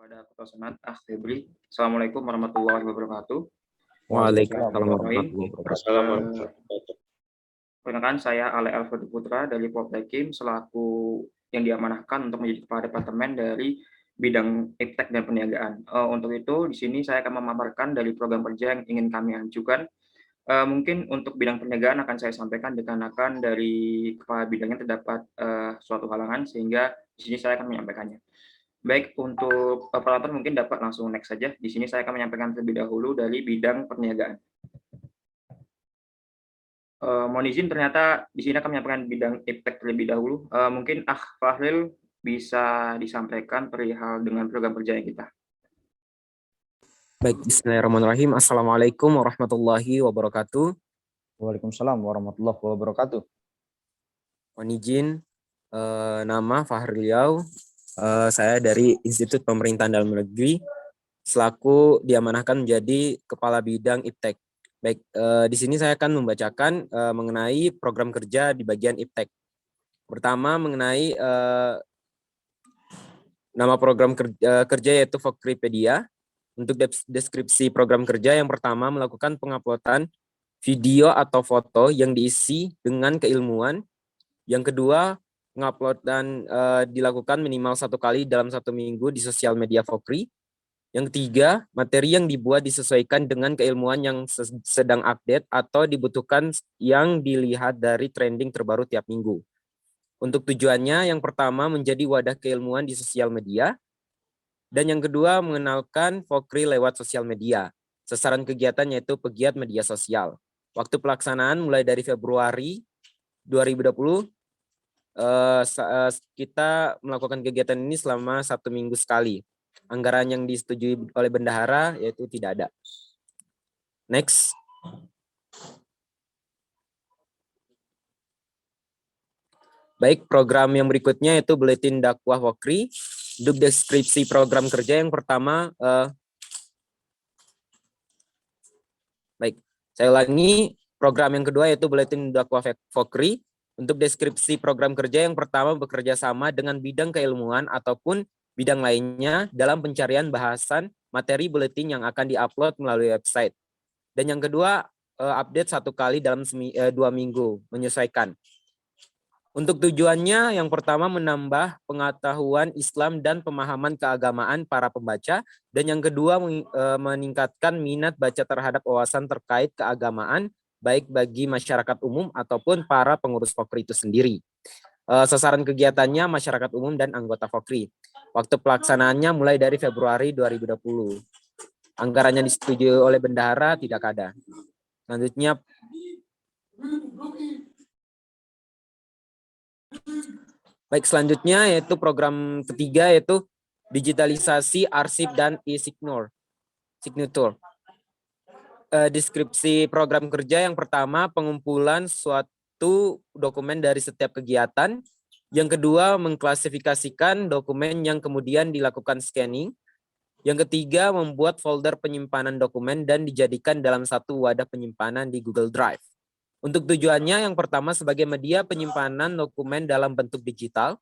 Kepada Ketua Senat, Febri. Assalamualaikum warahmatullahi wabarakatuh. Waalaikumsalam warahmatullahi wabarakatuh. Perkenalkan, saya Ale Alfred Putra dari Poltekim selaku yang diamanahkan untuk menjadi kepala departemen dari bidang iptek dan perniagaan. Untuk itu, di sini saya akan memaparkan dari program kerja yang ingin kami ajukan. Mungkin untuk bidang perniagaan akan saya sampaikan dikarenakan dari kepala bidangnya terdapat suatu halangan, sehingga di sini saya akan menyampaikannya. Baik, untuk operator mungkin dapat langsung next saja. Di sini saya akan menyampaikan terlebih dahulu dari bidang perniagaan. Mohon izin, ternyata di sini akan menyampaikan bidang iptek terlebih dahulu. Mungkin Fahril bisa disampaikan perihal dengan program kerja kita. Baik, bismillahirrahmanirrahim. Assalamualaikum warahmatullahi wabarakatuh. Waalaikumsalam warahmatullahi wabarakatuh. Mohon izin, nama Fahril Yau. Saya dari Institut Pemerintahan Dalam Negeri, selaku diamanahkan menjadi Kepala Bidang Iptek. Baik, di sini saya akan membacakan mengenai program kerja di bagian Iptek. Pertama, mengenai nama program kerja yaitu Fokripedia. Untuk deskripsi program kerja, yang pertama melakukan penguploadan video atau foto yang diisi dengan keilmuan. Yang kedua, mengupload dan dilakukan minimal 1 kali dalam 1 minggu di sosial media Fokri. Yang ketiga, materi yang dibuat disesuaikan dengan keilmuan yang sedang update atau dibutuhkan yang dilihat dari trending terbaru tiap minggu. Untuk tujuannya, yang pertama menjadi wadah keilmuan di sosial media, dan yang kedua mengenalkan Fokri lewat sosial media. Sasaran kegiatan yaitu pegiat media sosial. Waktu pelaksanaan mulai dari Februari 2020, kita melakukan kegiatan ini selama 1 minggu sekali. Anggaran yang disetujui oleh bendahara yaitu tidak ada. Next. Baik, program yang berikutnya yaitu Buletin Dakwah Fokri. Untuk deskripsi program kerja, yang pertama, baik, saya ulangi, program yang kedua yaitu Buletin Dakwah Fokri. Untuk deskripsi program kerja, yang pertama bekerja sama dengan bidang keilmuan ataupun bidang lainnya dalam pencarian bahasan materi buletin yang akan diupload melalui website. Dan yang kedua, update 1 kali dalam 2 minggu, menyesuaikan. Untuk tujuannya, yang pertama menambah pengetahuan Islam dan pemahaman keagamaan para pembaca, dan yang kedua meningkatkan minat baca terhadap wawasan terkait keagamaan, baik bagi masyarakat umum ataupun para pengurus Fokri itu sendiri. Sasaran kegiatannya masyarakat umum dan anggota Fokri. Waktu pelaksanaannya mulai dari Februari 2020. Anggarannya disetujui oleh bendahara tidak ada. Selanjutnya, baik, selanjutnya yaitu program ketiga yaitu digitalisasi arsip dan e-signature. Deskripsi program kerja, yang pertama pengumpulan suatu dokumen dari setiap kegiatan. Yang kedua, mengklasifikasikan dokumen yang kemudian dilakukan scanning. Yang ketiga, membuat folder penyimpanan dokumen dan dijadikan dalam satu wadah penyimpanan di Google Drive. Untuk tujuannya, yang pertama sebagai media penyimpanan dokumen dalam bentuk digital.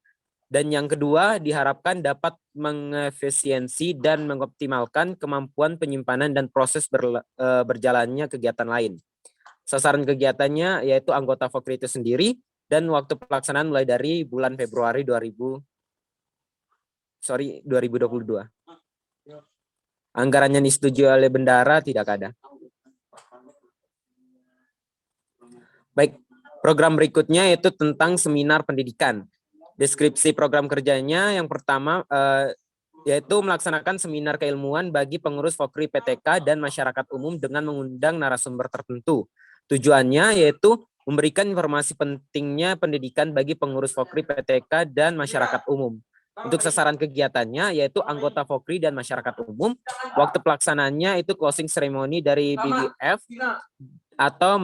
Dan yang kedua, diharapkan dapat mengefisiensi dan mengoptimalkan kemampuan penyimpanan dan proses berjalannya kegiatan lain. Sasaran kegiatannya yaitu anggota Fokri itu sendiri, dan waktu pelaksanaan mulai dari bulan Februari 2022. Anggarannya disetujui oleh bendahara tidak ada. Baik, program berikutnya yaitu tentang seminar pendidikan. Deskripsi program kerjanya, yang pertama yaitu melaksanakan seminar keilmuan bagi pengurus Fokri PTK dan masyarakat umum dengan mengundang narasumber tertentu. Tujuannya yaitu memberikan informasi pentingnya pendidikan bagi pengurus Fokri PTK dan masyarakat umum. Untuk sasaran kegiatannya yaitu anggota Fokri dan masyarakat umum. Waktu pelaksanaannya itu closing ceremony dari BBF atau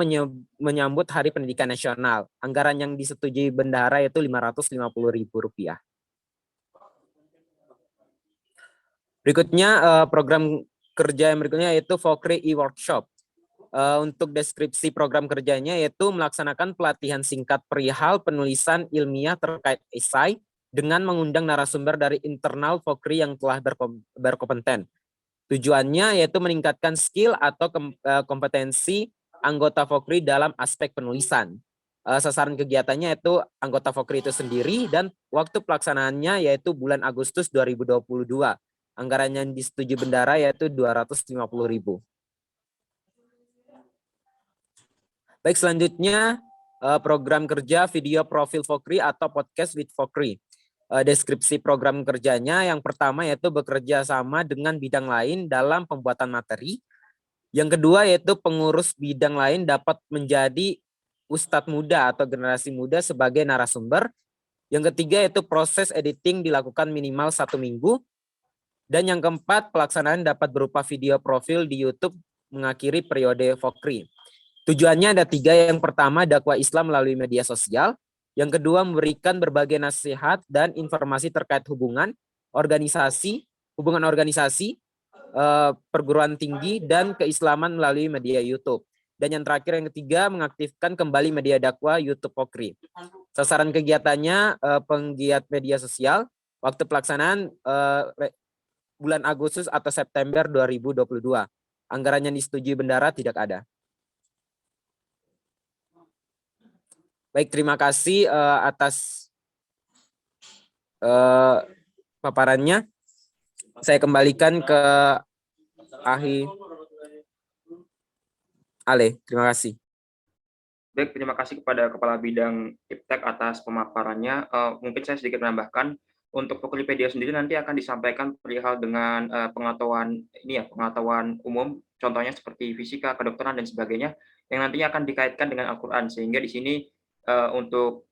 menyambut Hari Pendidikan Nasional. Anggaran yang disetujui bendahara yaitu Rp550.000. Berikutnya program kerja yang berikutnya yaitu Fokri e-workshop. Untuk deskripsi program kerjanya yaitu melaksanakan pelatihan singkat perihal penulisan ilmiah terkait esai dengan mengundang narasumber dari internal Fokri yang telah berkompeten. Tujuannya yaitu meningkatkan skill atau kompetensi anggota Fokri dalam aspek penulisan. Sasaran kegiatannya yaitu anggota Fokri itu sendiri dan waktu pelaksanaannya yaitu bulan Agustus 2022. Anggarannya yang disetujui bendara yaitu 250.000. Baik, selanjutnya program kerja video profil Fokri atau podcast with Fokri. Deskripsi program kerjanya yang pertama yaitu bekerja sama dengan bidang lain dalam pembuatan materi. Yang kedua yaitu pengurus bidang lain dapat menjadi ustadz muda atau generasi muda sebagai narasumber. Yang ketiga yaitu proses editing dilakukan minimal 1 minggu. Dan yang keempat, pelaksanaan dapat berupa video profil di YouTube mengakhiri periode Fokri. Tujuannya ada 3. Yang pertama, dakwah Islam melalui media sosial. Yang kedua, memberikan berbagai nasihat dan informasi terkait hubungan organisasi, perguruan tinggi, dan keislaman melalui media YouTube. Dan yang terakhir, yang ketiga, mengaktifkan kembali media dakwah YouTube Fokri. Sasaran kegiatannya penggiat media sosial, waktu pelaksanaan bulan Agustus atau September 2022. Anggaran yang disetujui bendara tidak ada. Baik, terima kasih atas paparannya. Saya kembalikan ke ahli Ale. Terima kasih. Baik, terima kasih kepada Kepala Bidang Iptek atas pemaparannya. Mungkin saya sedikit menambahkan, untuk Fokripedia sendiri nanti akan disampaikan perihal dengan pengetahuan umum, contohnya seperti fisika, kedokteran, dan sebagainya, yang nantinya akan dikaitkan dengan Al-Quran, sehingga di sini untuk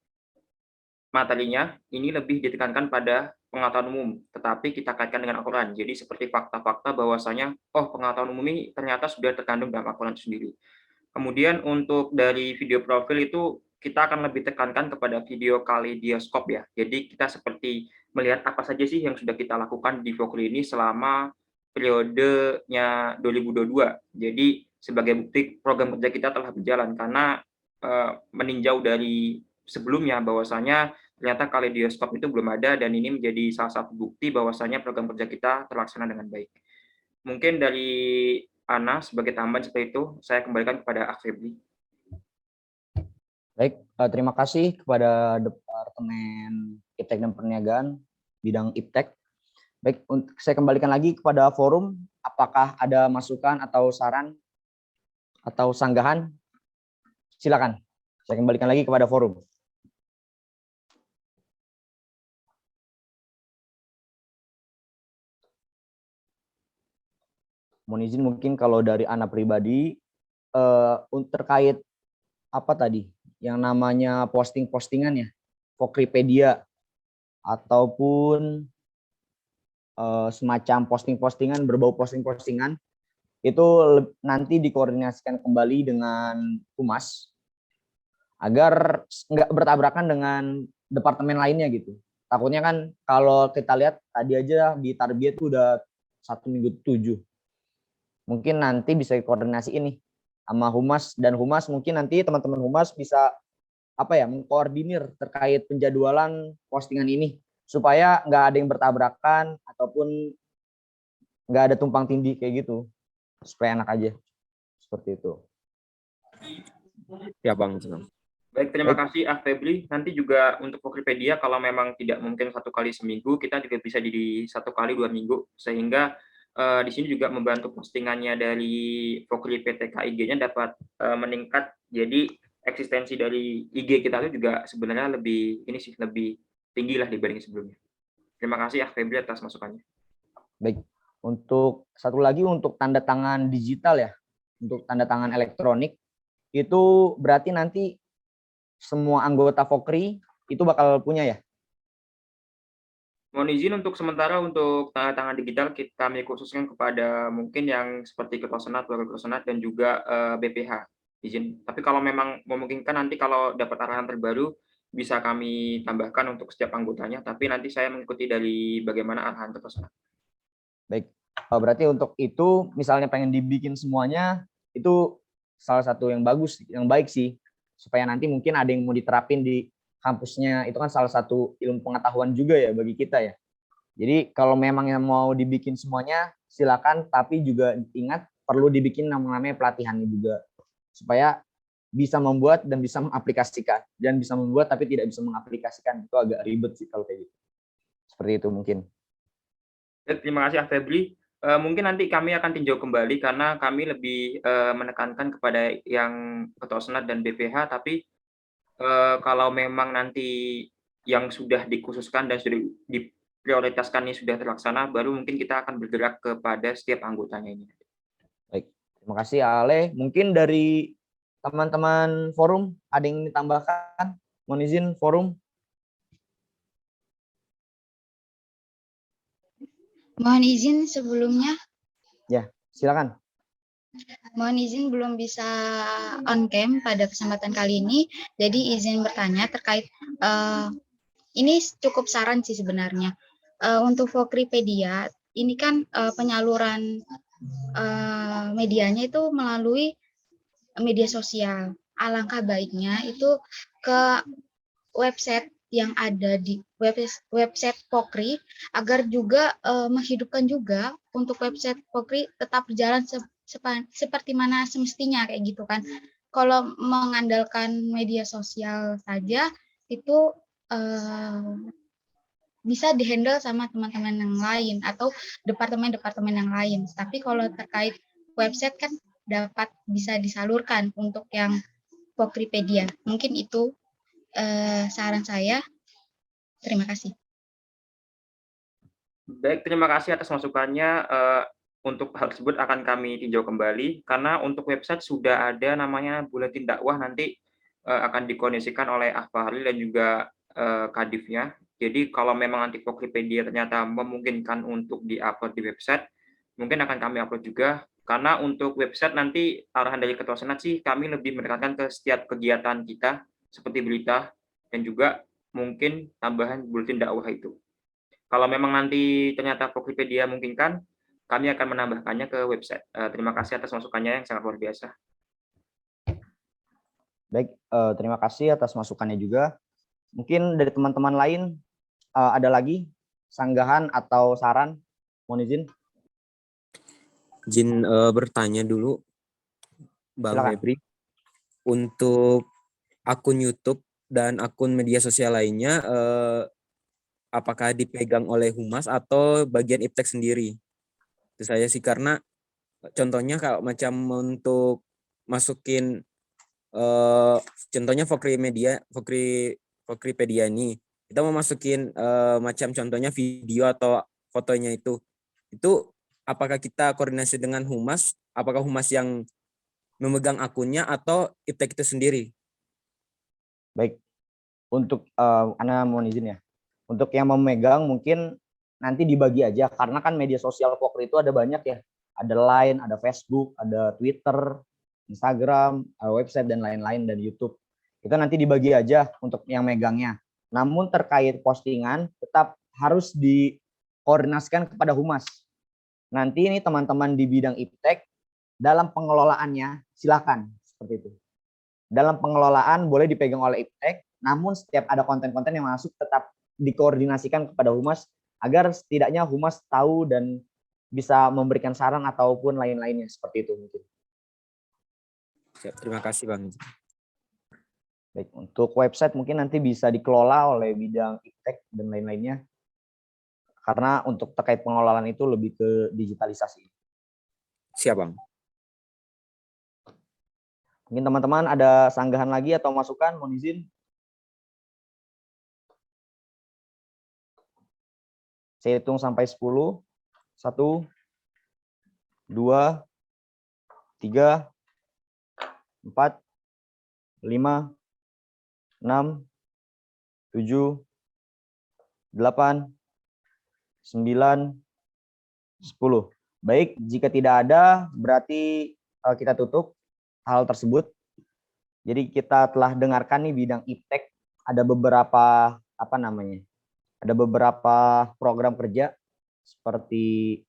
materinya ini lebih ditekankan pada pengetahuan umum, tetapi kita kaitkan dengan Al-Quran. Jadi seperti fakta-fakta bahwasanya, pengetahuan umum ini ternyata sudah terkandung dalam Al-Quran itu sendiri. Kemudian untuk dari video profil itu kita akan lebih tekankan kepada video kaleidoskop ya. Jadi kita seperti melihat apa saja sih yang sudah kita lakukan di Fokri ini selama periodenya 2022. Jadi sebagai bukti program kerja kita telah berjalan karena meninjau dari sebelumnya bahwasanya ternyata kaleidoskop itu belum ada dan ini menjadi salah satu bukti bahwasanya program kerja kita terlaksana dengan baik. Mungkin dari Ana sebagai tambahan seperti itu, saya kembalikan kepada Ak Febri. Baik, terima kasih kepada Departemen Iptek dan Perniagaan, bidang Iptek. Baik, saya kembalikan lagi kepada forum, apakah ada masukan atau saran atau sanggahan? Silakan, saya kembalikan lagi kepada forum. Mohon izin mungkin kalau dari Ana pribadi terkait apa tadi yang namanya posting-postingan ya, Fokripedia ataupun semacam posting-postingan berbau posting-postingan itu nanti dikoordinasikan kembali dengan Humas agar nggak bertabrakan dengan departemen lainnya gitu. Takutnya kan kalau kita lihat tadi aja di Tarbiyah itu udah 1 minggu 7. Mungkin nanti bisa koordinasi ini sama Humas, dan Humas mungkin nanti teman-teman Humas bisa mengkoordinir terkait penjadwalan postingan ini supaya nggak ada yang bertabrakan ataupun nggak ada tumpang tindih kayak gitu, supaya enak aja seperti itu. Ya Bang. Baik, terima kasih Ak Febri. Nanti juga untuk Fokripedia kalau memang tidak mungkin 1 kali seminggu, kita juga bisa di 1 kali 2 minggu, sehingga di sini juga membantu postingannya dari Fokri PTK IG-nya dapat meningkat. Jadi eksistensi dari IG kita itu juga sebenarnya lebih tinggi lah dibanding sebelumnya. Terima kasih Ak Febri atas masukannya. Baik, untuk satu lagi untuk tanda tangan digital ya, untuk tanda tangan elektronik itu berarti nanti semua anggota Fokri itu bakal punya ya? Mohon izin untuk sementara untuk tanda tangan digital kami khususkan kepada mungkin yang seperti Ketua Senat, Wakil Ketua Senat, dan juga BPH. Izin. Tapi kalau memang memungkinkan nanti kalau dapat arahan terbaru bisa kami tambahkan untuk setiap anggotanya. Tapi nanti saya mengikuti dari bagaimana arahan Ketua Senat. Baik, berarti untuk itu misalnya pengen dibikin semuanya itu salah satu yang bagus, yang baik sih, supaya nanti mungkin ada yang mau diterapin di kampusnya itu kan salah satu ilmu pengetahuan juga ya bagi kita ya. Jadi kalau memang yang mau dibikin semuanya silakan, tapi juga ingat perlu dibikin namanya pelatihannya juga supaya bisa membuat dan bisa mengaplikasikan. Dan bisa membuat tapi tidak bisa mengaplikasikan itu agak ribet sih kalau kayak gitu. Seperti itu mungkin. Terima kasih, Febri. Mungkin nanti kami akan tinjau kembali karena kami lebih menekankan kepada yang Ketua Senat dan BPH, tapi kalau memang nanti yang sudah dikhususkan dan sudah diprioritaskan ini sudah terlaksana, baru mungkin kita akan bergerak kepada setiap anggotanya ini. Baik, terima kasih Ale. Mungkin dari teman-teman forum ada yang ditambahkan? Mohon izin forum. Mohon izin sebelumnya. Ya, silakan. Mohon izin belum bisa on cam pada kesempatan kali ini. Jadi izin bertanya terkait ini cukup saran sih sebenarnya. Untuk Vokripedia ini kan penyaluran medianya itu melalui media sosial. Alangkah baiknya itu ke website yang ada di website Pokri agar juga menghidupkan juga untuk website Pokri tetap berjalan seperti mana semestinya kayak gitu kan. Kalau mengandalkan media sosial saja itu bisa dihandle sama teman-teman yang lain atau departemen-departemen yang lain. Tapi kalau terkait website kan dapat bisa disalurkan untuk yang Pokripedia. Mungkin itu saran saya. Terima kasih. Baik, terima kasih atas masukannya. Untuk hal tersebut akan kami tinjau kembali, karena untuk website sudah ada namanya Buletin Dakwah, nanti akan dikondisikan oleh Ahfahri dan juga Kadifnya. Jadi kalau memang nanti Pokripedia ternyata memungkinkan untuk di-upload di website, mungkin akan kami upload juga, karena untuk website nanti arahan dari Ketua Senat sih kami lebih menekankan ke setiap kegiatan kita, seperti berita, dan juga mungkin tambahan Buletin Dakwah itu. Kalau memang nanti ternyata Pokripedia memungkinkan, kami akan menambahkannya ke website. Terima kasih atas masukannya yang sangat luar biasa. Baik, terima kasih atas masukannya juga. Mungkin dari teman-teman lain ada lagi sanggahan atau saran? Mohon izin. Izin bertanya dulu, Bang Silakan. Febri. Untuk akun YouTube dan akun media sosial lainnya, apakah dipegang oleh Humas atau bagian Iptek sendiri? Itu saya sih, karena contohnya kalau macam untuk masukin contohnya Vokripedia ini, kita mau masukin macam contohnya video atau fotonya itu apakah kita koordinasi dengan Humas? Apakah Humas yang memegang akunnya atau Iptek itu sendiri? Baik, untuk Ana mohon izin ya. Untuk yang memegang mungkin nanti dibagi aja, karena kan media sosial Pokri itu ada banyak ya. Ada Line, ada Facebook, ada Twitter, Instagram, website, dan lain-lain, dan YouTube. Itu nanti dibagi aja untuk yang megangnya. Namun terkait postingan tetap harus dikoordinasikan kepada Humas. Nanti ini teman-teman di bidang Iptek, dalam pengelolaannya silakan seperti itu. Dalam pengelolaan boleh dipegang oleh Iptek, namun setiap ada konten-konten yang masuk tetap dikoordinasikan kepada Humas agar setidaknya Humas tahu dan bisa memberikan saran ataupun lain-lainnya, seperti itu mungkin. Terima kasih Bang. Baik, untuk website mungkin nanti bisa dikelola oleh bidang Iptek dan lain-lainnya, karena untuk terkait pengelolaan itu lebih ke digitalisasi. Siap Bang. Mungkin teman-teman ada sanggahan lagi atau masukan, mohon izin. Saya hitung sampai 10. 1, 2, 3, 4, 5, 6, 7, 8, 9, 10. Baik, jika tidak ada berarti kita tutup hal tersebut. Jadi kita telah dengarkan nih bidang Iptek, ada beberapa ada beberapa program kerja seperti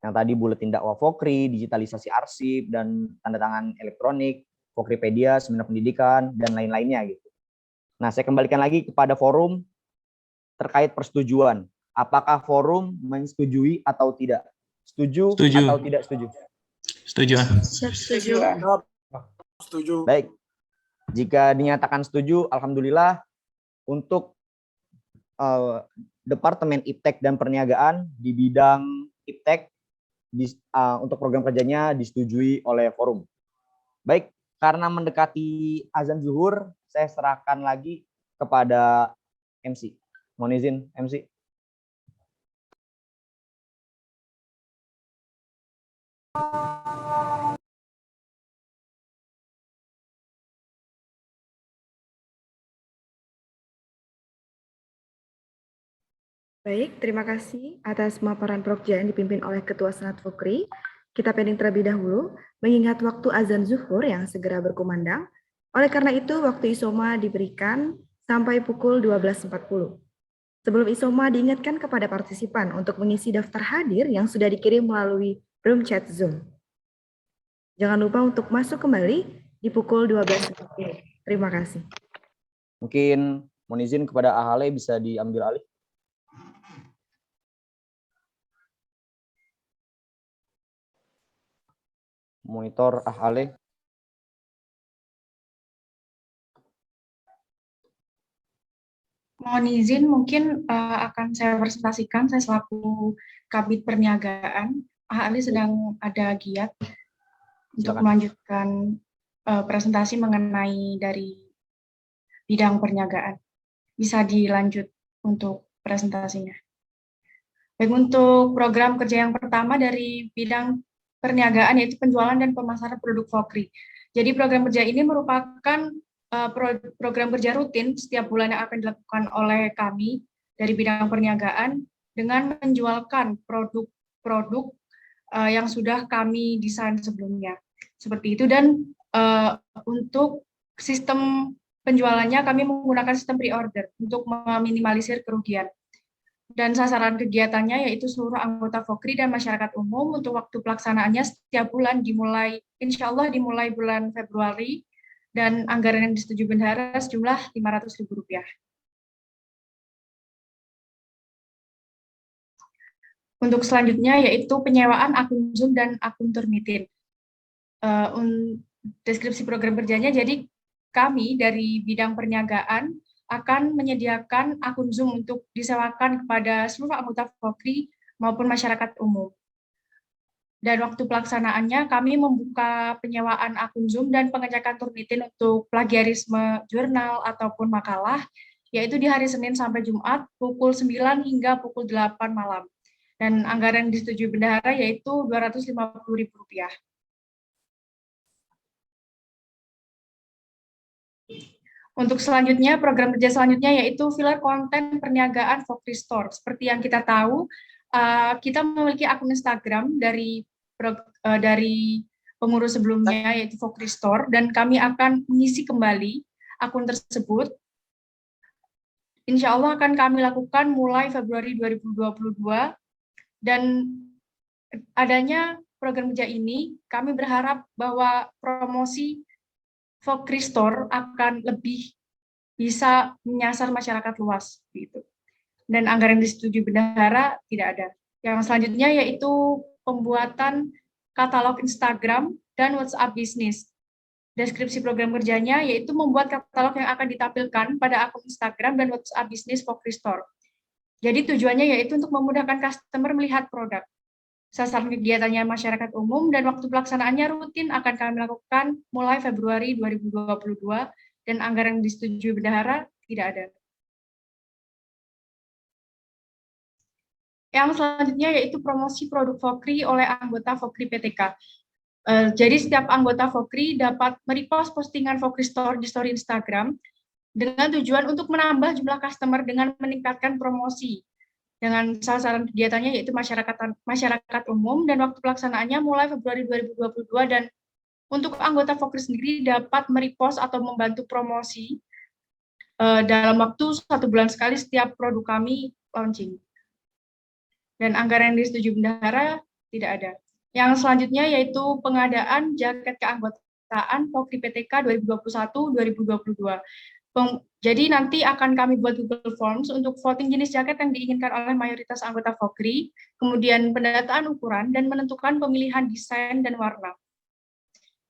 yang tadi Buletin Dakwah Vokri, digitalisasi arsip dan tanda tangan elektronik, Vokripedia, Seminar Pendidikan, dan lain-lainnya gitu. Nah, saya kembalikan lagi kepada forum terkait persetujuan. Apakah forum menyetujui atau tidak? Setuju, Setuju. atau tidak setuju? Setuju. Setuju. Setuju. Baik. Jika dinyatakan setuju, alhamdulillah untuk Departemen Iptek dan Perniagaan di bidang Iptek untuk program kerjanya disetujui oleh forum. Baik, karena mendekati azan zuhur, saya serahkan lagi kepada MC. Mohon izin, MC. Baik, terima kasih atas pemaparan Prokja yang dipimpin oleh Ketua Senat Fokri. Kita pending terlebih dahulu, mengingat waktu azan zuhur yang segera berkumandang. Oleh karena itu, waktu isoma diberikan sampai pukul 12.40. Sebelum isoma, diingatkan kepada partisipan untuk mengisi daftar hadir yang sudah dikirim melalui room chat Zoom. Jangan lupa untuk masuk kembali di pukul 12.40. Terima kasih. Mungkin mohon izin kepada Ahale bisa diambil alih. Monitor Ahale. Mohon izin, mungkin akan saya presentasikan, saya selaku Kabid Perniagaan. Ali sedang ada giat untuk melanjutkan presentasi mengenai dari bidang perniagaan. Bisa dilanjut untuk presentasinya. Baik, untuk program kerja yang pertama dari bidang perniagaan yaitu penjualan dan pemasaran produk Fokri. Jadi program kerja ini merupakan program kerja rutin setiap bulan yang akan dilakukan oleh kami dari bidang perniagaan dengan menjualkan produk-produk yang sudah kami desain sebelumnya. Seperti itu, dan untuk sistem penjualannya kami menggunakan sistem pre-order untuk meminimalisir kerugian. Dan sasaran kegiatannya yaitu seluruh anggota Fokri dan masyarakat umum. Untuk waktu pelaksanaannya setiap bulan dimulai, insya Allah dimulai bulan Februari, dan anggaran yang disetujui bendahara sejumlah Rp500.000. Untuk selanjutnya yaitu penyewaan akun Zoom dan akun Turnitin. Deskripsi program kerjanya, jadi kami dari bidang perniagaan akan menyediakan akun Zoom untuk disewakan kepada seluruh anggota Fokri maupun masyarakat umum. Dan waktu pelaksanaannya kami membuka penyewaan akun Zoom dan pengecekan Turnitin untuk plagiarisme jurnal ataupun makalah, yaitu di hari Senin sampai Jumat pukul 9 hingga pukul 8 malam. Dan anggaran yang disetujui bendahara yaitu Rp250.000. Untuk selanjutnya, program kerja selanjutnya yaitu filler konten perniagaan Fokri Store. Seperti yang kita tahu, kita memiliki akun Instagram dari pengurus sebelumnya yaitu Fokri Store, dan kami akan mengisi kembali akun tersebut. Insya Allah akan kami lakukan mulai Februari 2022, dan adanya program kerja ini kami berharap bahwa promosi Fokri Store akan lebih bisa menyasar masyarakat luas gitu. Dan anggaran disetujui bendahara tidak ada. Yang selanjutnya yaitu pembuatan katalog Instagram dan WhatsApp bisnis. Deskripsi program kerjanya yaitu membuat katalog yang akan ditampilkan pada akun Instagram dan WhatsApp bisnis Fokri Store. Jadi tujuannya yaitu untuk memudahkan customer melihat produk. Sasaran kegiatannya masyarakat umum dan waktu pelaksanaannya rutin akan kami lakukan mulai Februari 2022, dan anggaran disetujui bendahara tidak ada. Yang selanjutnya yaitu promosi produk Fokri oleh anggota Fokri PTK. Jadi setiap anggota Fokri dapat merepost postingan Fokri Store di story Instagram dengan tujuan untuk menambah jumlah customer dengan meningkatkan promosi. Dengan sasaran kegiatannya yaitu masyarakat umum, dan waktu pelaksanaannya mulai Februari 2022, dan untuk anggota Fokri sendiri dapat merepost atau membantu promosi dalam waktu 1 bulan sekali setiap produk kami launching. Dan anggaran yang disetujui bendahara tidak ada. Yang selanjutnya yaitu pengadaan jaket keanggotaan Fokri PTK 2021-2022. Jadi nanti akan kami buat Google Forms untuk voting jenis jaket yang diinginkan oleh mayoritas anggota Fokri, kemudian pendataan ukuran, dan menentukan pemilihan desain dan warna.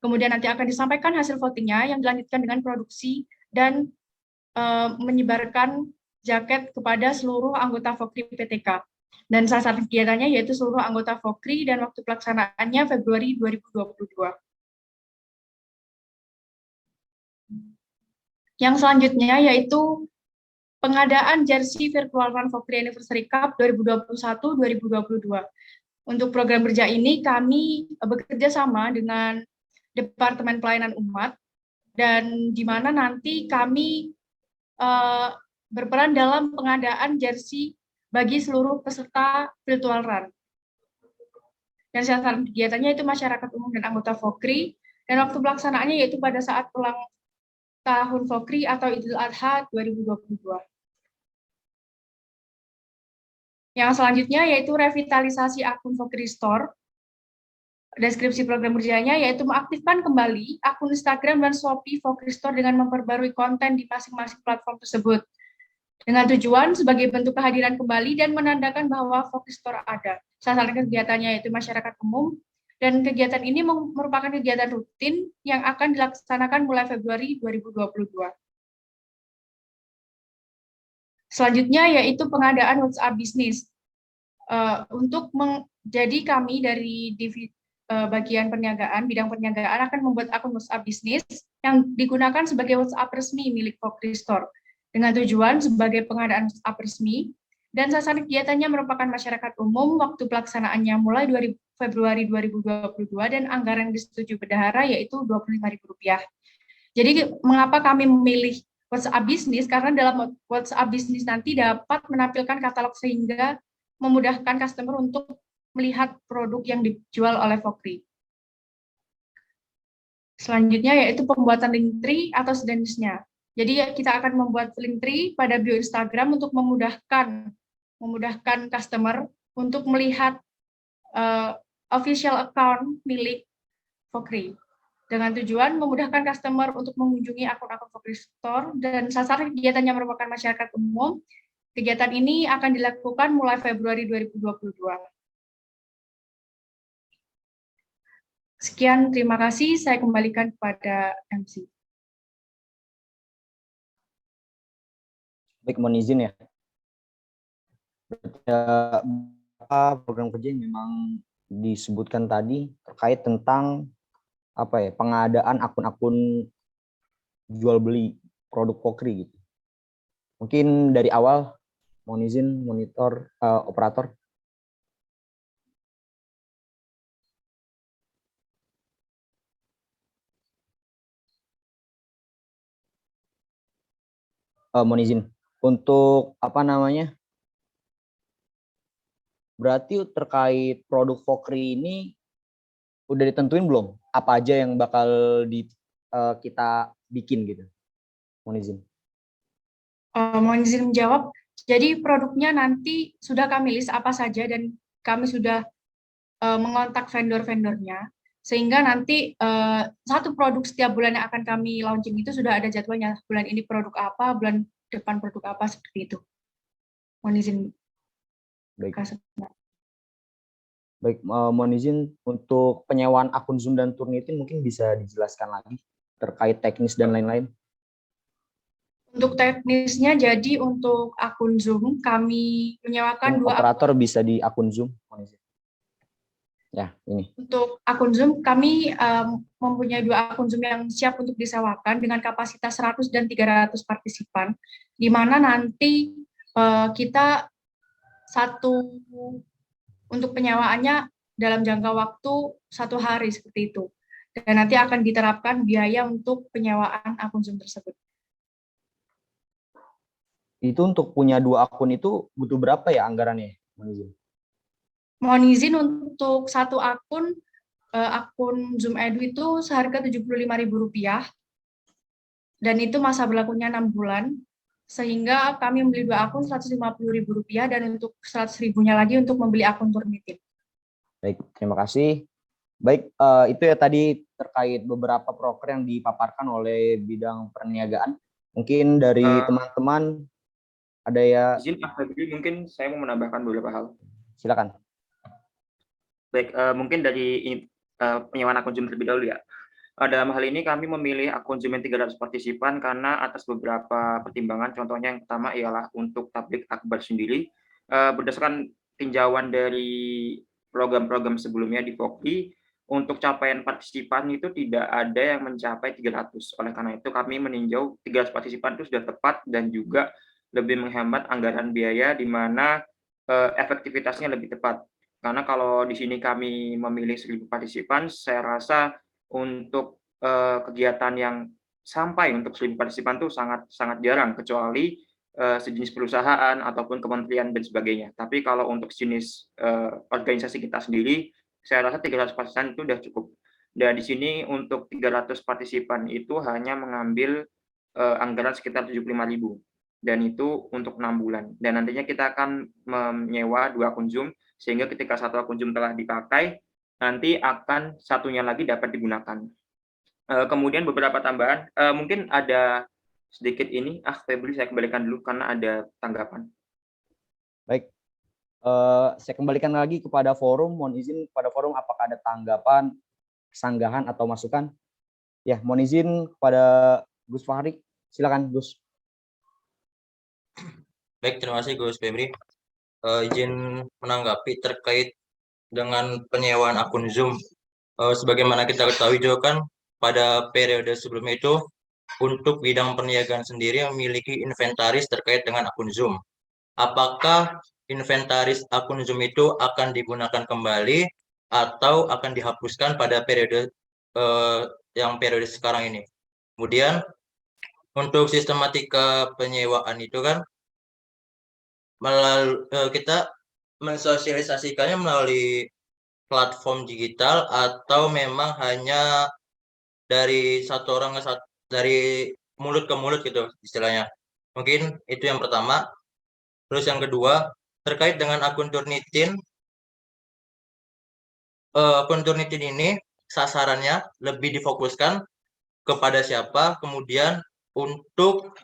Kemudian nanti akan disampaikan hasil votingnya yang dilanjutkan dengan produksi dan menyebarkan jaket kepada seluruh anggota Fokri PTK. Dan salah satu kegiatannya yaitu seluruh anggota Fokri dan waktu pelaksanaannya Februari 2022. Yang selanjutnya yaitu pengadaan jersey Virtual Run Fokri Anniversary Cup 2021-2022. Untuk program kerja ini kami bekerja sama dengan Departemen Pelayanan Umat, dan di mana nanti kami berperan dalam pengadaan jersey bagi seluruh peserta Virtual Run. Dan sasaran kegiatannya itu masyarakat umum dan anggota Fokri, dan waktu pelaksanaannya yaitu pada saat ulang tahun Fokri atau Idul Adha 2022. Yang selanjutnya yaitu revitalisasi akun Fokri Store. Deskripsi program kerjanya yaitu mengaktifkan kembali akun Instagram dan Shopee Fokri Store dengan memperbarui konten di masing-masing platform tersebut. Dengan tujuan sebagai bentuk kehadiran kembali dan menandakan bahwa Fokri Store ada. Sasaran kegiatannya yaitu masyarakat umum, dan kegiatan ini merupakan kegiatan rutin yang akan dilaksanakan mulai Februari 2022. Selanjutnya yaitu pengadaan WhatsApp Business. Jadi kami dari bagian perniagaan, bidang perniagaan akan membuat akun WhatsApp Business yang digunakan sebagai WhatsApp resmi milik Fokri Store dengan tujuan sebagai pengadaan WhatsApp resmi, dan sasaran kegiatannya merupakan masyarakat umum, waktu pelaksanaannya mulai Februari 2022 dan anggaran yang disetujui bendahara yaitu Rp25.000. Jadi mengapa kami memilih WhatsApp Business? Karena dalam WhatsApp Business nanti dapat menampilkan katalog sehingga memudahkan customer untuk melihat produk yang dijual oleh Fokri. Selanjutnya yaitu pembuatan link tree atau sejenisnya. Jadi kita akan membuat link tree pada bio Instagram untuk memudahkan customer untuk melihat official account milik Fokri, dengan tujuan memudahkan customer untuk mengunjungi akun-akun Fokri Store, dan sasaran kegiatannya merupakan masyarakat umum. Kegiatan ini akan dilakukan mulai Februari 2022. Sekian, terima kasih. Saya kembalikan kepada MC. Baik, mohon izin ya. Program kerja yang memang disebutkan tadi terkait tentang pengadaan akun-akun jual beli produk Fokri gitu. Mungkin dari awal mohon izin monitor operator. Mohon izin untuk berarti terkait produk Fokri ini udah ditentuin belum apa aja yang bakal kita bikin gitu? Mohon izin. Mohon izin menjawab. Jadi produknya nanti sudah kami list apa saja, dan kami sudah mengontak vendor-vendornya, sehingga nanti satu produk setiap bulan yang akan kami launching itu sudah ada jadwalnya. Bulan ini produk apa, bulan depan produk apa, seperti itu. Mohon izin. Baik. Baik, mohon izin untuk penyewaan akun Zoom dan Turnitin mungkin bisa dijelaskan lagi terkait teknis dan lain-lain. Untuk teknisnya, jadi untuk akun Zoom kami menyewakan dua operator bisa di akun Zoom. Ya, ini. Untuk akun Zoom kami mempunyai dua akun Zoom yang siap untuk disewakan dengan kapasitas 100 dan 300 partisipan, di mana nanti kita untuk penyewaannya dalam jangka waktu 1 hari seperti itu. Dan nanti akan diterapkan biaya untuk penyewaan akun Zoom tersebut. Itu untuk punya 2 akun itu butuh berapa ya anggarannya? Mohon izin untuk satu akun Zoom Edu itu seharga Rp75.000, dan itu masa berlakunya 6 bulan, sehingga kami membeli 2 akun Rp150.000, dan untuk 100.000-nya lagi untuk membeli akun Turnitin. Baik, terima kasih. Baik, itu ya tadi terkait beberapa proker yang dipaparkan oleh bidang perniagaan. Mungkin dari Eh, teman-teman ada ya, izin Pak Febri, mungkin saya mau menambahkan beberapa hal. silakan. Baik, mungkin dari penyewaan akun Zoom terlebih dahulu ya. Dalam hal ini kami memilih akun Zoom yang 300 partisipan karena atas beberapa pertimbangan. Contohnya yang pertama ialah untuk tablik akbar sendiri, berdasarkan tinjauan dari program-program sebelumnya di Fokri, untuk capaian partisipan itu tidak ada yang mencapai 300. Oleh karena itu kami meninjau 300 partisipan itu sudah tepat dan juga lebih menghemat anggaran biaya di mana efektivitasnya lebih tepat. Karena kalau di sini kami memilih 1.000 partisipan, saya rasa untuk kegiatan yang sampai untuk 1.000 partisipan itu sangat sangat jarang, kecuali sejenis perusahaan ataupun kementerian dan sebagainya. Tapi kalau untuk sejenis organisasi kita sendiri, saya rasa 300 partisipan itu sudah cukup. Dan di sini untuk 300 partisipan itu hanya mengambil anggaran sekitar 75.000, dan itu untuk 6 bulan. Dan nantinya kita akan menyewa 2 akun Zoom, sehingga ketika satu akun Zoom telah dipakai, nanti akan satunya lagi dapat digunakan. Kemudian beberapa tambahan, mungkin ada sedikit ini, Febri saya kembalikan dulu karena ada tanggapan. Baik, saya kembalikan lagi kepada forum. Mohon izin kepada forum, apakah ada tanggapan, sanggahan atau masukan? Ya, mohon izin kepada Gus Fahri. Silakan, Gus. Baik, terima kasih Gus Febri. Izin menanggapi terkait dengan penyewaan akun Zoom. Sebagaimana kita ketahui juga kan pada periode sebelumnya itu untuk bidang perniagaan sendiri memiliki inventaris terkait dengan akun Zoom. Apakah inventaris akun Zoom itu akan digunakan kembali atau akan dihapuskan pada periode yang periode sekarang ini? Kemudian untuk sistematika penyewaan itu kan kita mensosialisasikannya melalui platform digital atau memang hanya dari satu orang dari mulut ke mulut gitu istilahnya. Mungkin itu yang pertama. Terus yang kedua, terkait dengan akun Turnitin. Akun Turnitin ini sasarannya lebih difokuskan kepada siapa, kemudian untuk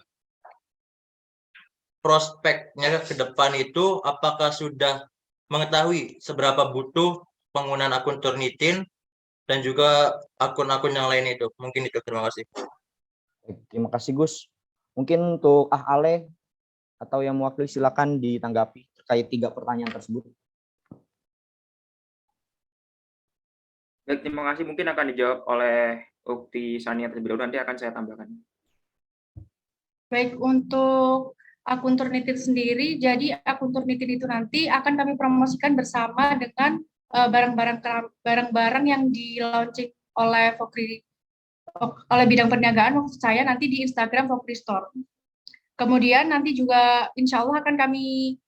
prospeknya ke depan itu apakah sudah mengetahui seberapa butuh penggunaan akun Turnitin dan juga akun-akun yang lain itu. Mungkin itu, terima kasih. Terima kasih, Gus. Mungkin untuk Ale atau yang mewakili silakan ditanggapi terkait 3 pertanyaan tersebut. Baik, terima kasih. Mungkin akan dijawab oleh Ukti Sania terlebih dahulu, nanti akan saya tambahkan. Baik, untuk akun Turnitin sendiri, jadi akun Turnitin itu nanti akan kami promosikan bersama dengan barang-barang yang di-launching oleh Fokri, oleh bidang perniagaan, maksud saya nanti di Instagram Fokri Store. Kemudian nanti juga insya Allah akan kami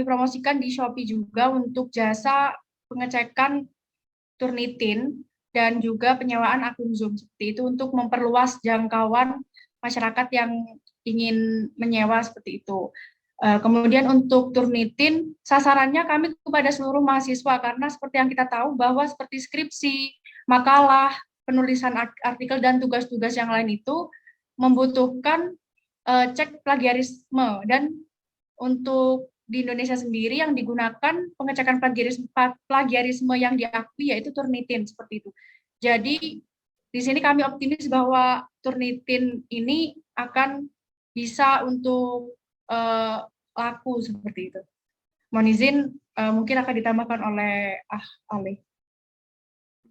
promosikan di Shopee juga untuk jasa pengecekan Turnitin dan juga penyewaan akun Zoom seperti itu untuk memperluas jangkauan masyarakat yang ingin menyewa seperti itu. Kemudian untuk Turnitin, sasarannya kami kepada seluruh mahasiswa karena seperti yang kita tahu bahwa seperti skripsi, makalah, penulisan artikel dan tugas-tugas yang lain itu membutuhkan cek plagiarisme, dan untuk di Indonesia sendiri yang digunakan pengecekan plagiarisme yang diakui yaitu Turnitin seperti itu. Jadi di sini kami optimis bahwa Turnitin ini akan bisa untuk laku seperti itu. Mohon izin mungkin akan ditambahkan oleh Ale.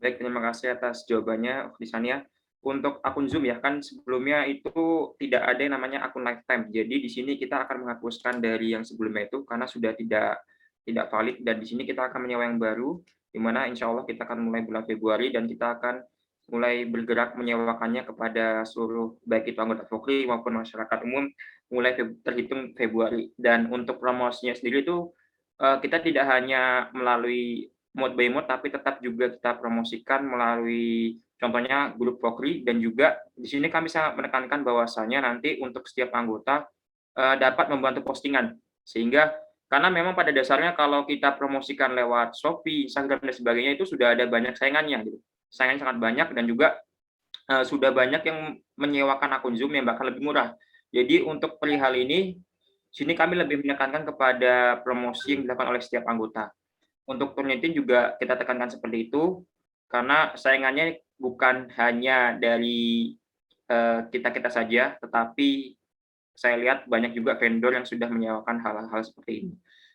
Baik, terima kasih atas jawabannya, Ukti Sania. Untuk akun Zoom ya, kan sebelumnya itu tidak ada yang namanya akun lifetime. Jadi di sini kita akan menghapuskan dari yang sebelumnya itu karena sudah tidak valid, dan di sini kita akan menyewa yang baru, di mana insya Allah kita akan mulai bulan Februari dan kita akan mulai bergerak menyewakannya kepada seluruh baik itu anggota Fokri maupun masyarakat umum mulai terhitung Februari. Dan untuk promosinya sendiri itu kita tidak hanya melalui mode by mode, tapi tetap juga kita promosikan melalui contohnya grup Fokri, dan juga di sini kami sangat menekankan bahwasanya nanti untuk setiap anggota dapat membantu postingan, sehingga karena memang pada dasarnya kalau kita promosikan lewat Shopee, Instagram dan sebagainya itu sudah ada banyak saingannya gitu. Saingan sangat banyak, dan juga sudah banyak yang menyewakan akun Zoom yang bahkan lebih murah. Jadi untuk perihal ini, sini kami lebih menekankan kepada promosi yang dilakukan oleh setiap anggota. Untuk Turnitin juga kita tekankan seperti itu, karena saingannya bukan hanya dari kita-kita saja, tetapi saya lihat banyak juga vendor yang sudah menyewakan hal-hal seperti ini.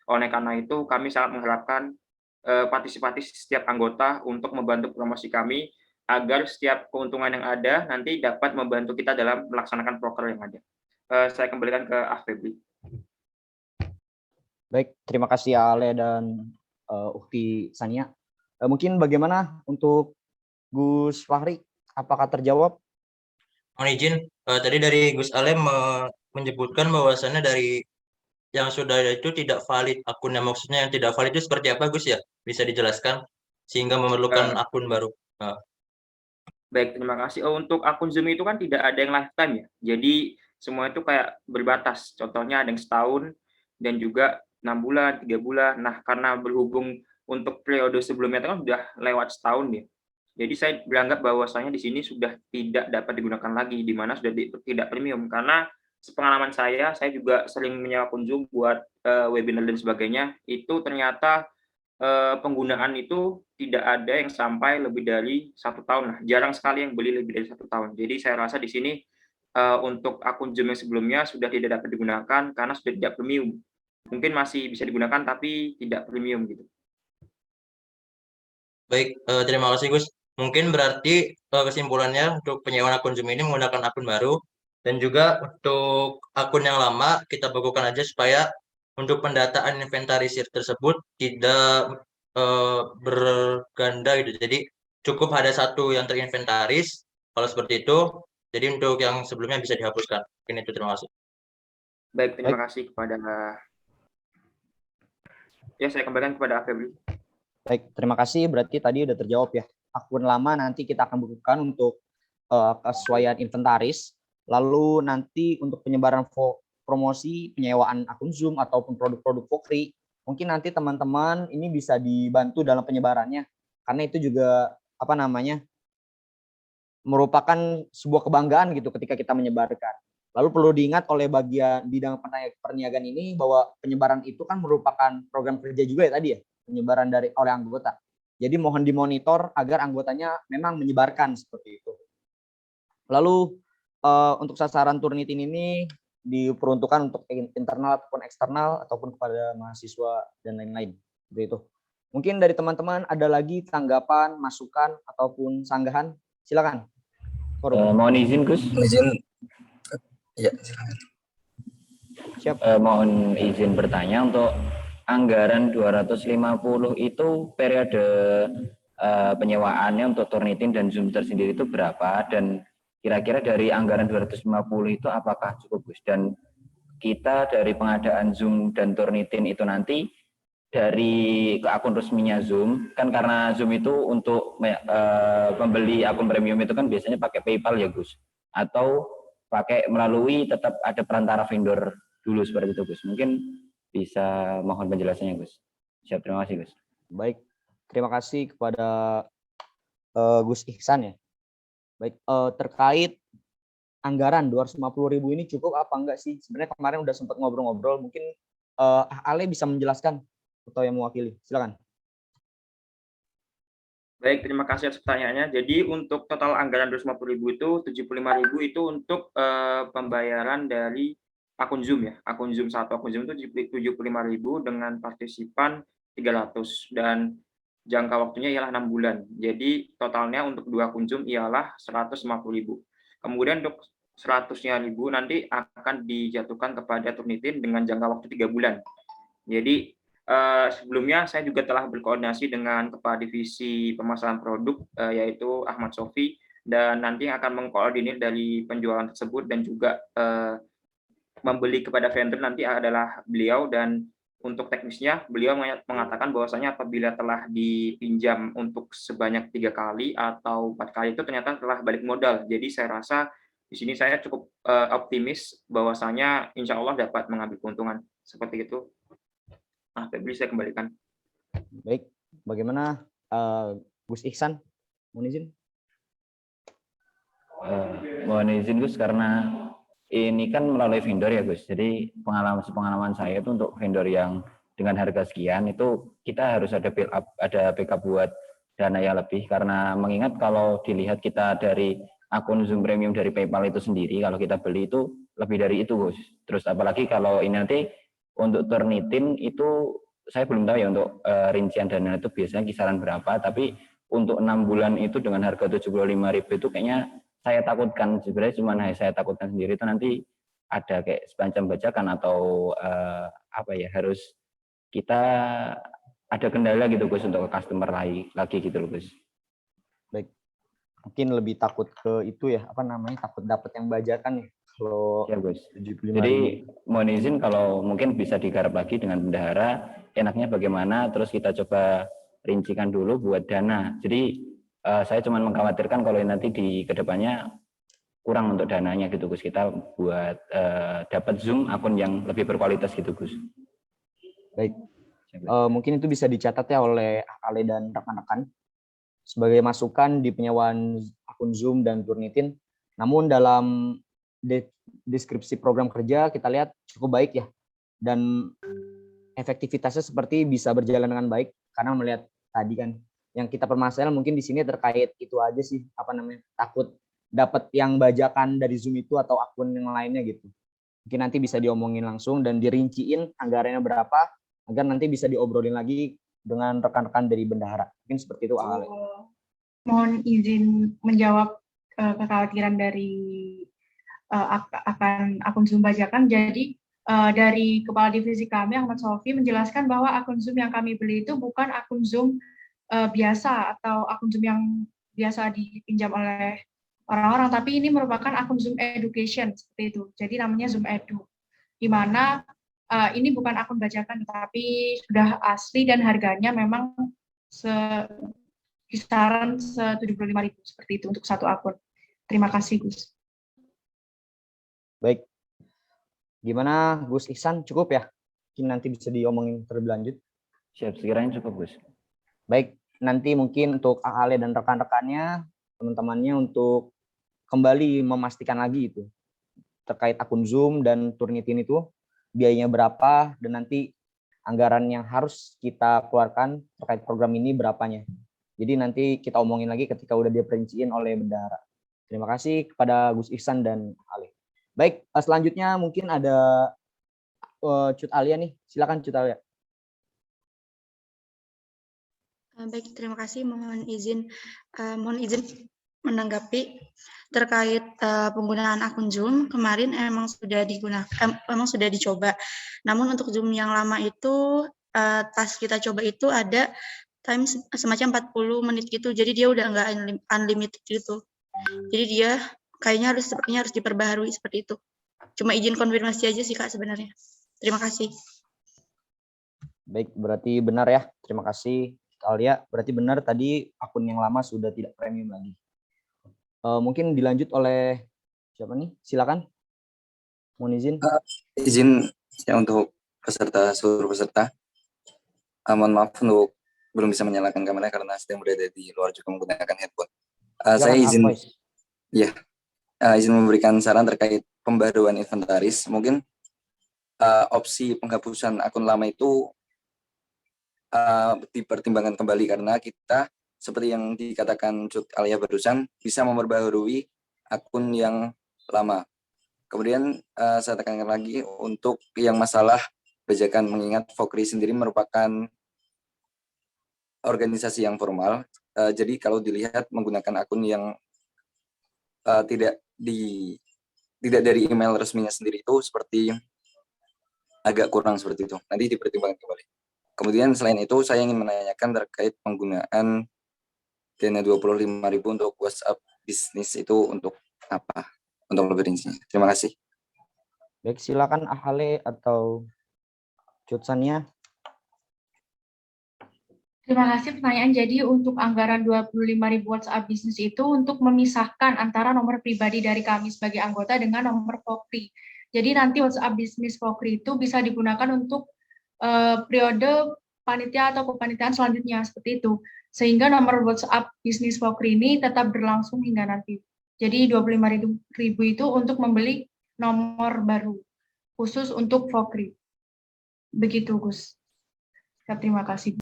Oleh karena itu, kami sangat mengharapkan partisipasi setiap anggota untuk membantu promosi kami, agar setiap keuntungan yang ada nanti dapat membantu kita dalam melaksanakan proker yang ada. Saya kembalikan ke Febri. Baik, terima kasih Ale dan Ukti Sania. Mungkin bagaimana untuk Gus Fahri? Apakah terjawab? Mohon izin, tadi dari Gus Ale menyebutkan bahwasannya dari yang sudah ada itu tidak valid akunnya. Maksudnya yang tidak valid itu seperti apa, Gus ya? Bisa dijelaskan sehingga memerlukan akun baru. Baik, terima kasih. Untuk akun Zoom itu kan tidak ada yang lifetime ya. Jadi semua itu kayak berbatas. Contohnya ada yang setahun dan juga 6 bulan, 3 bulan. Nah, karena berhubung untuk periode sebelumnya itu kan sudah lewat setahun ya. Jadi saya beranggap bahwasanya di sini sudah tidak dapat digunakan lagi, di mana sudah tidak premium. Karena sepengalaman saya juga sering menyewa akun Zoom buat webinar dan sebagainya. Itu ternyata penggunaan itu tidak ada yang sampai lebih dari 1 tahun. Nah, jarang sekali yang beli lebih dari 1 tahun. Jadi saya rasa di sini untuk akun Zoom yang sebelumnya sudah tidak dapat digunakan karena sudah tidak premium. Mungkin masih bisa digunakan tapi tidak premium gitu. Baik, terima kasih Gus. Mungkin berarti kesimpulannya untuk penyewaan akun Zoom ini menggunakan akun baru, dan juga untuk akun yang lama kita bagukan aja supaya untuk pendataan inventarisir tersebut tidak berganda gitu. Jadi cukup ada satu yang terinventaris. Kalau seperti itu, jadi untuk yang sebelumnya bisa dihapuskan. Mungkin itu, terima kasih. Baik, terima kasih kepada saya kembalikan kepada Febri. Baik, terima kasih. Berarti tadi udah terjawab ya. Akun lama nanti kita akan bukukan untuk kesesuaian inventaris. Lalu nanti untuk penyebaran promosi penyewaan akun Zoom ataupun produk-produk Fokri, mungkin nanti teman-teman ini bisa dibantu dalam penyebarannya. Karena itu juga merupakan sebuah kebanggaan gitu ketika kita menyebarkan. Lalu perlu diingat oleh bagian bidang perniagaan ini bahwa penyebaran itu kan merupakan program kerja juga ya tadi ya, penyebaran oleh anggota. Jadi mohon dimonitor agar anggotanya memang menyebarkan seperti itu. Lalu untuk sasaran Turnitin ini diperuntukkan untuk internal ataupun eksternal ataupun kepada mahasiswa dan lain-lain. Seperti itu. Mungkin dari teman-teman ada lagi tanggapan, masukan ataupun sanggahan? Silakan. Mohon izin Gus. Izin. Ya, silakan. Siap. Mohon izin bertanya, untuk anggaran 250 itu periode penyewaannya untuk Turnitin dan Zoom tersendiri itu berapa, dan kira-kira dari anggaran 250 itu apakah cukup Gus? Dan kita dari pengadaan Zoom dan Turnitin itu nanti dari ke akun resminya Zoom, kan karena Zoom itu untuk membeli akun premium itu kan biasanya pakai PayPal ya Gus, atau pakai melalui tetap ada perantara vendor dulu seperti itu Gus. Mungkin bisa mohon penjelasannya Gus. Siap, terima kasih Gus. Baik, terima kasih kepada Gus Ihsan ya. Baik, terkait anggaran 250.000 ini cukup apa enggak sih? Sebenarnya kemarin udah sempat ngobrol-ngobrol, mungkin Ale bisa menjelaskan atau yang mewakili. Silakan. Baik, terima kasih atas pertanyaannya. Jadi untuk total anggaran 250.000 itu 75.000 itu untuk pembayaran dari akun Zoom ya. Akun Zoom 1, akun Zoom itu 75.000 dengan partisipan 300 dan jangka waktunya ialah 6 bulan. Jadi totalnya untuk 2 akun Zoom ialah 150.000. Kemudian untuk 100.000 nanti akan dijatuhkan kepada Turnitin dengan jangka waktu 3 bulan. Jadi sebelumnya saya juga telah berkoordinasi dengan Kepala Divisi Pemasaran Produk yaitu Ahmad Sofi, dan nanti akan mengkoordinir dari penjualan tersebut dan juga membeli kepada vendor nanti adalah beliau. Dan untuk teknisnya beliau mengatakan bahwasanya apabila telah dipinjam untuk sebanyak 3 kali atau 4 kali itu ternyata telah balik modal. Jadi saya rasa di sini saya cukup optimis bahwasanya insya Allah dapat mengambil keuntungan seperti itu. Febri, saya kembalikan. Baik, bagaimana Gus Ihsan? Mohon izin. Mohon izin Gus, karena ini kan melalui vendor ya Gus. Jadi pengalaman saya itu untuk vendor yang dengan harga sekian itu kita harus ada build up, ada backup buat dana yang lebih, karena mengingat kalau dilihat kita dari akun Zoom Premium dari PayPal itu sendiri, kalau kita beli itu lebih dari itu Gus. Terus apalagi kalau ini nanti untuk Turnitin itu saya belum tahu ya untuk rincian dana itu biasanya kisaran berapa, tapi untuk 6 bulan itu dengan harga 75.000 itu kayaknya saya takutkan, sebenarnya cuma saya takutkan sendiri itu nanti ada kayak semacam bajakan atau apa ya, harus kita ada kendala gitu Gus untuk ke customer lagi gitu loh Gus. Baik, mungkin lebih takut ke itu ya, apa namanya, takut dapat yang bajakan ya kalau ya Gus. 75.000. Jadi mohon izin kalau mungkin bisa digarap lagi dengan bendahara, enaknya bagaimana, terus kita coba rincikan dulu buat dana. Jadi saya cuma mengkhawatirkan kalau nanti di kedepannya kurang untuk dananya gitu Gus, kita buat dapat Zoom akun yang lebih berkualitas gitu Gus. Baik, mungkin itu bisa dicatat ya oleh Ale dan rekan-rekan sebagai masukan di penyewaan akun Zoom dan Turnitin. Namun dalam deskripsi program kerja kita lihat cukup baik ya, dan efektivitasnya seperti bisa berjalan dengan baik, karena melihat tadi kan yang kita permasalahan mungkin di sini terkait itu aja sih, apa namanya, takut dapat yang bajakan dari Zoom itu atau akun yang lainnya gitu. Mungkin nanti bisa diomongin langsung dan dirinciin anggarannya berapa, agar nanti bisa diobrolin lagi dengan rekan-rekan dari bendahara. Mungkin seperti itu, Ale. Mohon izin menjawab kekhawatiran dari akan akun Zoom bajakan. Jadi dari Kepala Divisi kami, Ahmad Sofi, menjelaskan bahwa akun Zoom yang kami beli itu bukan akun Zoom biasa atau akun Zoom yang biasa dipinjam oleh orang-orang, tapi ini merupakan akun Zoom Education, seperti itu. Jadi namanya Zoom Edu, di mana ini bukan akun bajakan, tapi sudah asli dan harganya memang kisaran 75.000 seperti itu untuk satu akun. Terima kasih Gus. Baik, gimana Gus Ihsan, cukup ya? Mungkin nanti bisa diomongin terlebih lanjut. Siap, sekiranya cukup Gus. Baik, nanti mungkin untuk Ale dan rekan-rekannya, teman-temannya untuk kembali memastikan lagi itu terkait akun Zoom dan Turnitin itu biayanya berapa, dan nanti anggaran yang harus kita keluarkan terkait program ini berapanya. Jadi nanti kita omongin lagi ketika udah diperinciin oleh bendahara. Terima kasih kepada Gus Ihsan dan Ale. Baik, selanjutnya mungkin ada Cut Alia nih. Silakan Cut Alia. Baik, terima kasih. Mohon izin menanggapi terkait penggunaan akun Zoom. Kemarin emang sudah dicoba. Namun untuk Zoom yang lama itu pas kita coba itu ada time semacam 40 menit gitu. Jadi dia udah nggak unlimited gitu. Jadi dia kayaknya harus diperbaharui seperti itu. Cuma izin konfirmasi aja sih Kak sebenarnya. Terima kasih. Baik, berarti benar ya. Terima kasih Alia. Berarti benar tadi akun yang lama sudah tidak premium lagi. Mungkin dilanjut oleh siapa nih? Silakan. Mohon izin. Izin ya untuk seluruh peserta. Mohon maaf untuk belum bisa menyalakan kamera karena sedang berada di luar juga menggunakan headphone. Saya izin izin memberikan saran terkait pembaruan inventaris. Mungkin opsi penghapusan akun lama itu dipertimbangkan kembali, karena kita seperti yang dikatakan Cut Alia barusan bisa memperbaharui akun yang lama. Kemudian saya tekankan lagi untuk yang masalah bajakan, mengingat Fokri sendiri merupakan organisasi yang formal. Jadi kalau dilihat menggunakan akun yang tidak dari email resminya sendiri itu seperti agak kurang seperti itu. Nanti dipertimbangkan kembali. Kemudian selain itu saya ingin menanyakan terkait penggunaan dana 25.000 untuk WhatsApp bisnis itu untuk apa? Untuk lebih rincinya. Terima kasih. Baik, silakan Ahale atau Cutsania. Terima kasih pertanyaan. Jadi untuk anggaran 25.000 WhatsApp bisnis itu untuk memisahkan antara nomor pribadi dari kami sebagai anggota dengan nomor Fokri. Jadi nanti WhatsApp bisnis Fokri itu bisa digunakan untuk periode panitia atau kepanitiaan selanjutnya seperti itu. Sehingga nomor WhatsApp bisnis Fokri ini tetap berlangsung hingga nanti. Jadi 25.000 itu untuk membeli nomor baru khusus untuk Fokri. Begitu, Gus. Terima kasih.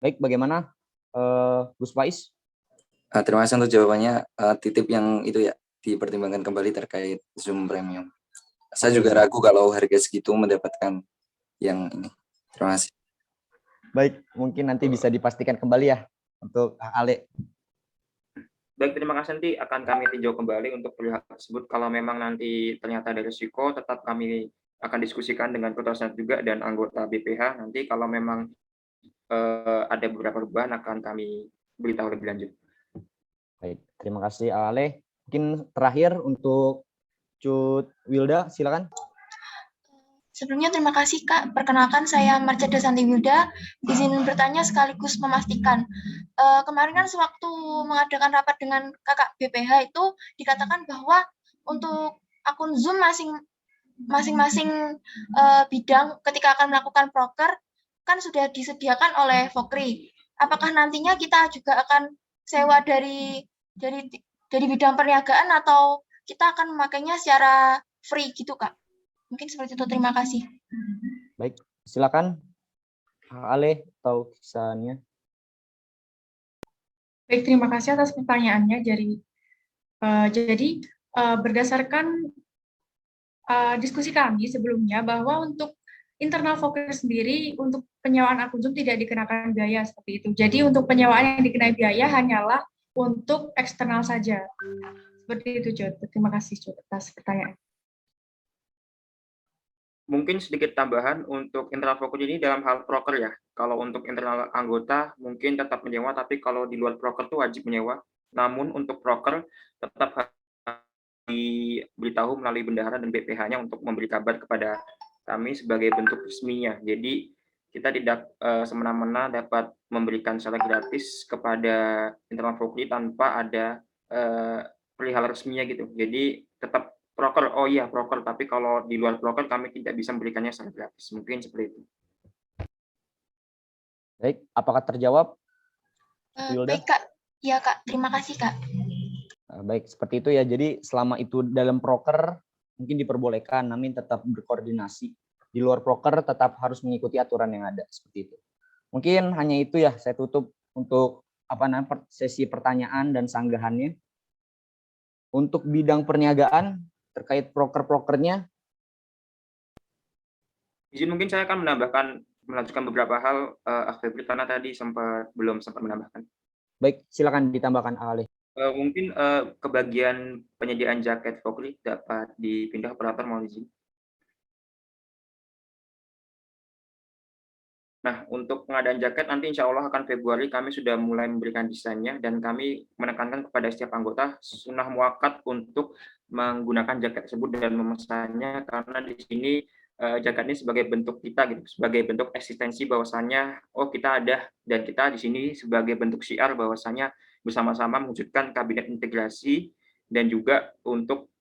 Baik, bagaimana Gus Faiz? Terima kasih untuk jawabannya. Titip yang itu ya, dipertimbangkan kembali terkait Zoom Premium. Saya juga ragu kalau harga segitu mendapatkan yang ini. Terima kasih. Baik, mungkin nanti bisa dipastikan kembali ya untuk Ale. Baik, terima kasih, nanti akan kami tinjau kembali untuk perihal tersebut. Kalau memang nanti ternyata ada risiko, tetap kami akan diskusikan dengan Ketua Senat juga dan anggota BPH. Nanti kalau memang ada beberapa perubahan akan kami beritahu lebih lanjut. Baik, terima kasih Ale. Mungkin terakhir untuk Cut Wilda, silakan. Sebelumnya terima kasih Kak. Perkenalkan saya Marceda Santi Wilda. Izin bertanya sekaligus memastikan. Kemarin kan sewaktu mengadakan rapat dengan Kakak BPH itu dikatakan bahwa untuk akun Zoom masing-masing bidang ketika akan melakukan proker kan sudah disediakan oleh Fokri. Apakah nantinya kita juga akan sewa dari bidang perniagaan atau kita akan memakainya secara free gitu Kak? Mungkin seperti itu, terima kasih. Baik, silakan Ale atau kisahnya. Baik, terima kasih atas pertanyaannya. Jadi berdasarkan diskusi kami sebelumnya bahwa untuk internal Fokri sendiri untuk penyewaan akun Zoom tidak dikenakan biaya seperti itu. Jadi untuk penyewaan yang dikenai biaya hanyalah untuk eksternal saja. Seperti itu, Jod. Terima kasih, Jod, atas pertanyaan. Mungkin sedikit tambahan untuk internal Fokri ini dalam hal proker ya. Kalau untuk internal anggota mungkin tetap menyewa, tapi kalau di luar proker itu wajib menyewa. Namun untuk proker tetap harus diberitahu melalui bendahara dan BPH-nya untuk memberi kabar kepada kami sebagai bentuk resminya. Jadi kita tidak semena-mena dapat memberikan secara gratis kepada internal Fokri tanpa ada perihal resminya gitu. Jadi tetap proker, oh iya proker, tapi kalau di luar proker kami tidak bisa memberikannya secara gratis. Mungkin seperti itu. Baik, apakah terjawab? Baik Kak, ya Kak, terima kasih Kak. Baik, seperti itu ya. Jadi selama itu dalam proker mungkin diperbolehkan, namun tetap berkoordinasi. Di luar proker tetap harus mengikuti aturan yang ada, seperti itu. Mungkin hanya itu ya, saya tutup untuk sesi pertanyaan dan sanggahannya. Untuk bidang perniagaan terkait proker-prokernya. Izin mungkin saya akan melanjutkan beberapa hal, Febri, karena tadi belum sempat menambahkan. Baik, silakan ditambahkan Ale. Mungkin ke bagian penyediaan jaket Fokri dapat dipindah operator, mohon izin. Nah, untuk pengadaan jaket nanti insya Allah akan Februari kami sudah mulai memberikan desainnya dan kami menekankan kepada setiap anggota sunnah muakkad untuk menggunakan jaket tersebut dan memesannya, karena di sini jaket ini sebagai bentuk kita gitu, sebagai bentuk eksistensi bahwasannya oh kita ada dan kita di sini sebagai bentuk syiar bahwasannya bersama-sama mewujudkan kabinet integrasi dan juga untuk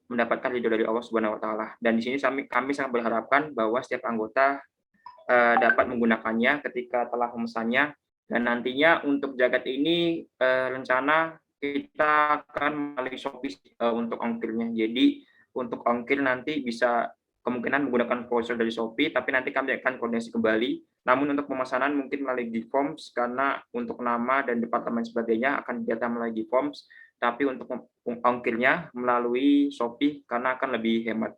mendapatkan ridho dari Allah Subhanahu wa taala. Dan di sini kami sangat berharapkan bahwa setiap anggota dapat menggunakannya ketika telah memesannya, dan nantinya untuk jaket ini rencana kita akan melalui Shopee untuk ongkirnya. Jadi untuk ongkir nanti bisa kemungkinan menggunakan voucher dari Shopee, tapi nanti kami akan koordinasi kembali. Namun untuk pemesanan mungkin melalui Gforms, karena untuk nama dan departemen sebagainya akan didata melalui Gforms, tapi untuk ongkirnya melalui Shopee karena akan lebih hemat.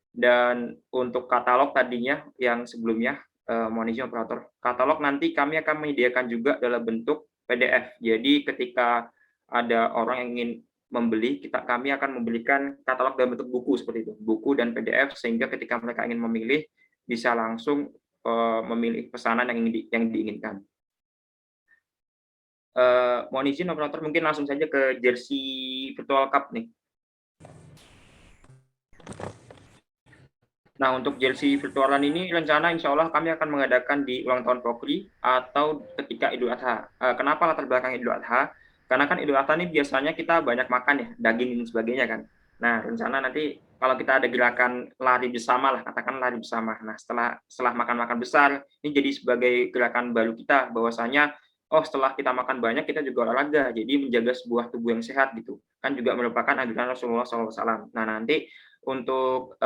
Dan untuk katalog tadinya yang sebelumnya, mohon izin operator, katalog nanti kami akan menyediakan juga dalam bentuk PDF. Jadi ketika ada orang yang ingin membeli, kami akan memberikan katalog dalam bentuk buku seperti itu, buku dan PDF, sehingga ketika mereka ingin memilih bisa langsung memilih pesanan yang diinginkan. Mohon izin operator, mungkin langsung saja ke jersey Virtual Cup nih. Nah, untuk jersey virtualan ini rencana insya Allah kami akan mengadakan di ulang tahun Fokri atau ketika Idul Adha. Kenapa latar belakang Idul Adha? Karena kan Idul Adha ini biasanya kita banyak makan ya, daging dan sebagainya kan. Nah, rencana nanti kalau kita ada gerakan lari bersama lah, katakan lari bersama. Nah, setelah makan-makan besar, ini jadi sebagai gerakan baru kita, bahwasanya setelah kita makan banyak kita juga olahraga, jadi menjaga sebuah tubuh yang sehat gitu. Kan juga merupakan anjuran Rasulullah SAW. Nah, nanti untuk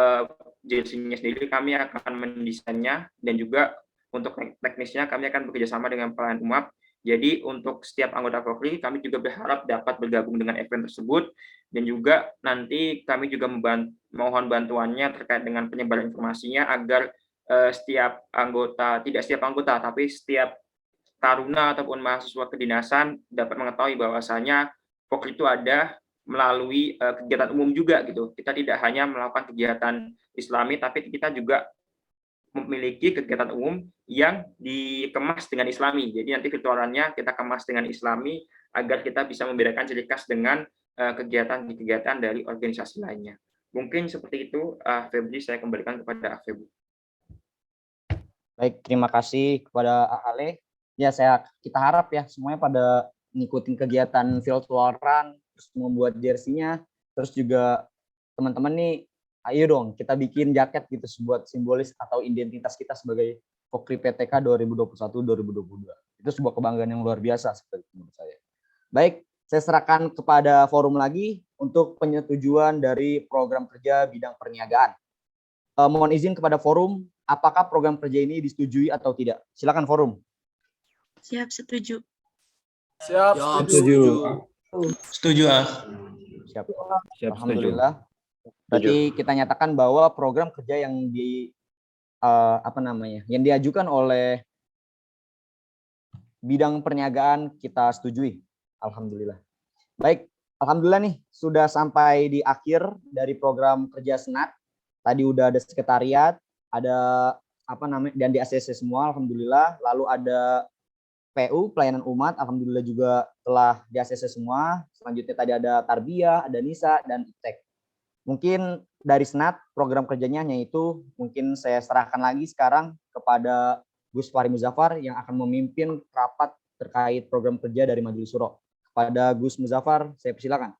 jersey-nya sendiri kami akan mendesainnya, dan juga untuk teknisnya kami akan bekerjasama dengan pelayan umat. Jadi untuk setiap anggota Fokri kami juga berharap dapat bergabung dengan event tersebut, dan juga nanti kami juga mohon bantuannya terkait dengan penyebaran informasinya agar tidak setiap anggota, tapi setiap taruna ataupun mahasiswa kedinasan dapat mengetahui bahwasanya Fokri itu ada melalui kegiatan umum juga gitu. Kita tidak hanya melakukan kegiatan Islami, tapi kita juga memiliki kegiatan umum yang dikemas dengan Islami. Jadi nanti virtualannya kita kemas dengan Islami agar kita bisa membedakan ciri khas dengan kegiatan dari organisasi lainnya. Mungkin seperti itu, Febri, saya kembalikan kepada Febri. Baik, terima kasih kepada Ale. Ya, kita harap ya semuanya pada ngikutin kegiatan virtual run, terus membuat jersey-nya, terus juga teman-teman nih, ayo dong kita bikin jaket gitu buat simbolis atau identitas kita sebagai Fokri PTK 2021-2022. Itu sebuah kebanggaan yang luar biasa seperti menurut saya. Baik, saya serahkan kepada forum lagi untuk penyetujuan dari program kerja bidang perniagaan. Mohon izin kepada forum, apakah program kerja ini disetujui atau tidak? Silakan forum. Siap, setuju. Siap, Setuju. Setuju, Siap. Siap, Alhamdulillah. Berarti kita nyatakan bahwa program kerja yang yang diajukan oleh bidang perniagaan kita setujui. Alhamdulillah. Baik, alhamdulillah nih sudah sampai di akhir dari program kerja Senat. Tadi udah ada sekretariat, ada dan di ACC semua, alhamdulillah. Lalu ada PU, pelayanan umat, alhamdulillah juga telah di ACC semua. Selanjutnya tadi ada Tarbiyah, ada Nisa, dan IPTEK. Mungkin dari Senat program kerjanya hanya itu. Mungkin saya serahkan lagi sekarang kepada Gus Fahri Muzaffar yang akan memimpin rapat terkait program kerja dari Majelis Syuro. Kepada Gus Muzaffar, saya persilakan.